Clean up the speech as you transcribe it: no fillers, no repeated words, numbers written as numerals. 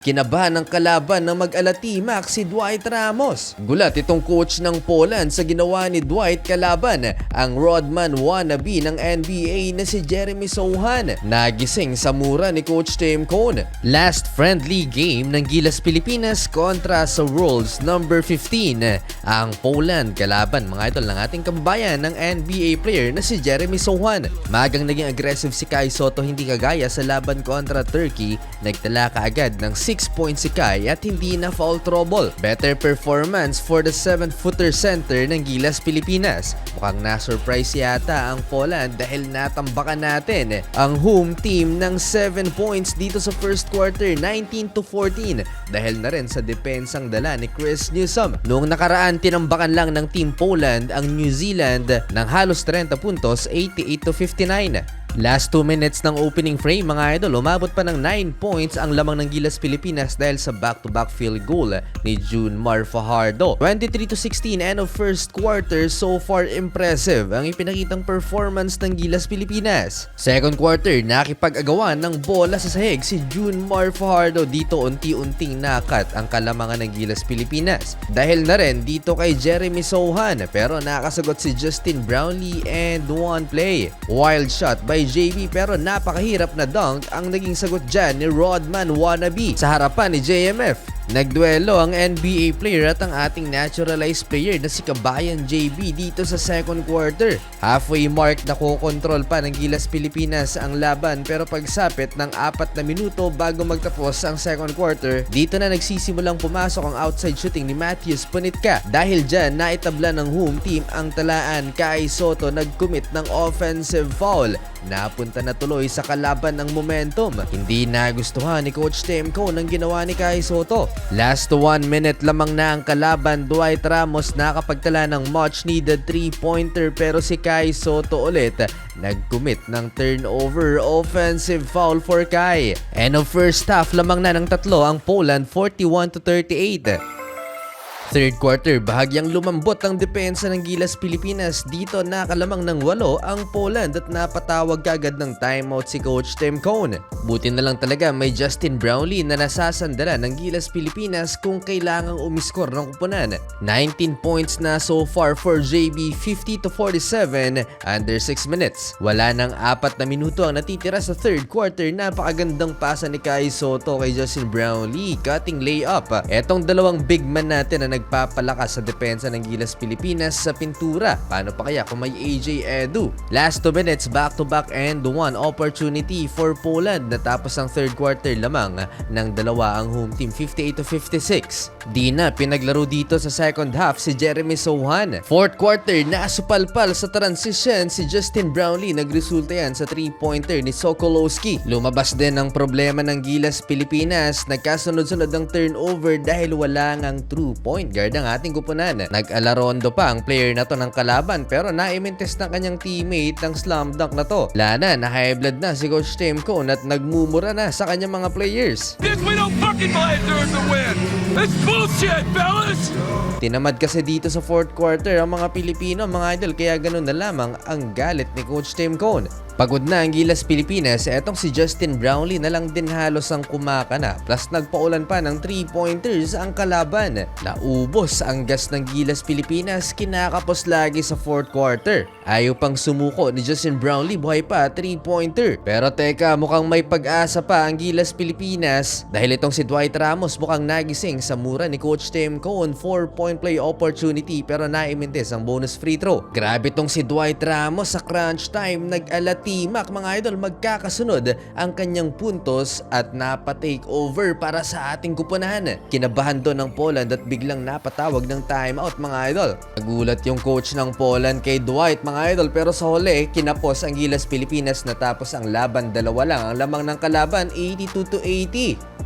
Kinabahan ng kalaban ng mag-alatimak si Dwight Ramos. Gulat itong coach ng Poland sa ginawa ni Dwight kalaban ang Rodman wannabe ng NBA na si Jeremy Sochan. Nagising sa mura ni Coach Tim Cone. Last friendly game ng Gilas Pilipinas kontra sa World's number 15 ang Poland kalaban mga idol ng ating kababayan ng NBA player na si Jeremy Sochan. Magang naging aggressive si Kai Sotto, hindi kagaya sa laban kontra Turkey. Nagtala kaagad ng 6 points si Kai at hindi na foul trouble. Better performance for the 7-footer center ng Gilas Pilipinas. Mukhang na-surprise yata ang Poland dahil natambakan natin ang home team ng 7 points dito sa first quarter, 19-14 dahil na rin sa depensang dala ni Chris Newsome. Noong nakaraan, tinambakan lang ng Team Poland ang New Zealand ng halos 30 puntos, 88-59. Last 2 minutes ng opening frame mga idol, umabot pa ng 9 points ang lamang ng Gilas Pilipinas dahil sa back-to-back field goal ni Junmar Fajardo. 23-16 end of first quarter, so far impressive ang ipinakitang performance ng Gilas Pilipinas. Second quarter, nakipag-agawan ng bola sa sahig si Junmar Fajardo. Dito unti-unting nakat ang kalamangan ng Gilas Pilipinas. Dahil na rin dito kay Jeremy Sochan, pero nakasagot si Justin Brownlee and one play. Wild shot by JB pero napakahirap na dunk ang naging sagot dyan ni Rodman wannabe sa harapan ni JMF. Nagduelo ang NBA player at ang ating naturalized player na si Kabayan JB dito sa second quarter. Halfway mark na kokontrol pa ng Gilas Pilipinas ang laban pero pagsapit ng 4 na minuto bago magtapos ang second quarter, dito na nagsisimulang pumasok ang outside shooting ni Matthews Punitka. Dahil dyan, naitabla ng home team ang talaan. Kai Sotto nag-commit ng offensive foul. Napunta na tuloy sa kalaban ng momentum. Hindi nagustuhan ni Coach Tim Cone ang ginawa ni Kai Sotto. Last 1 minute lamang na ang kalaban, Dwight Ramos nakapagtala ng much needed 3-pointer pero si Kai Sotto ulit nag-commit ng turnover, offensive foul for Kai. End of first half, lamang na ng tatlo ang Poland, 41-38. Third quarter, bahagyang lumambot ang depensa ng Gilas Pilipinas. Dito nakalamang ng 8 ang Poland at napatawag kagad ng timeout si Coach Tim Cone. Buti na lang talaga may Justin Brownlee na nasasandala ng Gilas Pilipinas kung kailangang umiskor ng kupunan. 19 points na so far for JB, 50-47 under 6 minutes. Wala nang 4 na minuto ang natitira sa third quarter. Napakagandang pasa ni Kai Sotto kay Justin Brownlee, cutting layup. Etong dalawang big man natin na nagpapalakas sa depensa ng Gilas Pilipinas sa pintura. Paano pa kaya kung may AJ Edu? Last 2 minutes, back-to-back and one opportunity for Poland. Natapos ang third quarter lamang ng dalawa ang home team, 58-56. Di na pinaglaro dito sa second half si Jeremy Sochan. Fourth quarter, nasupalpal sa transition si Justin Brownlee. Nagresulta yan sa 3-pointer ni Sokolowski. Lumabas din ang problema ng Gilas Pilipinas. Nagkasunod-sunod ang turnover dahil wala ngang true point guard ang ating kupunan. Nag-alarondo pa ang player na to ng kalaban pero naimintes ng kanyang teammate ng slam dunk na to. Lana, na-high blood na si Coach Tim Cone at nagmumura na sa kanyang mga players. We don't fucking play to win. It's bullshit, fellas! Tinamad kasi dito sa fourth quarter ang mga Pilipino, mga idol, kaya ganun na lamang ang galit ni Coach Tim Cone. Pagod na ang Gilas Pilipinas, etong si Justin Brownlee na lang din halos ang kumakana. Plus nagpaulan pa ng 3-pointers ang kalaban. Naubos ang gas ng Gilas Pilipinas, kinakapos lagi sa fourth quarter. Ayaw pang sumuko ni Justin Brownlee, buhay pa 3-pointer. Pero teka, mukhang may pag-asa pa ang Gilas Pilipinas dahil itong si Dwight Ramos mukhang nagising sa mura ni Coach Tim Cone. 4-point play opportunity pero naimintis ang bonus free throw. Grabe itong si Dwight Ramos sa crunch time, nag-alati mga idol, magkakasunod ang kanyang puntos at napa-take over para sa ating kupunan. Kinabahan doon ng Poland at biglang napatawag ng timeout mga idol. Nagulat yung coach ng Poland kay Dwight mga idol pero sa huli kinapos ang Gilas Pilipinas. Natapos ang laban, 2 lang ang lamang ng kalaban, 82-80.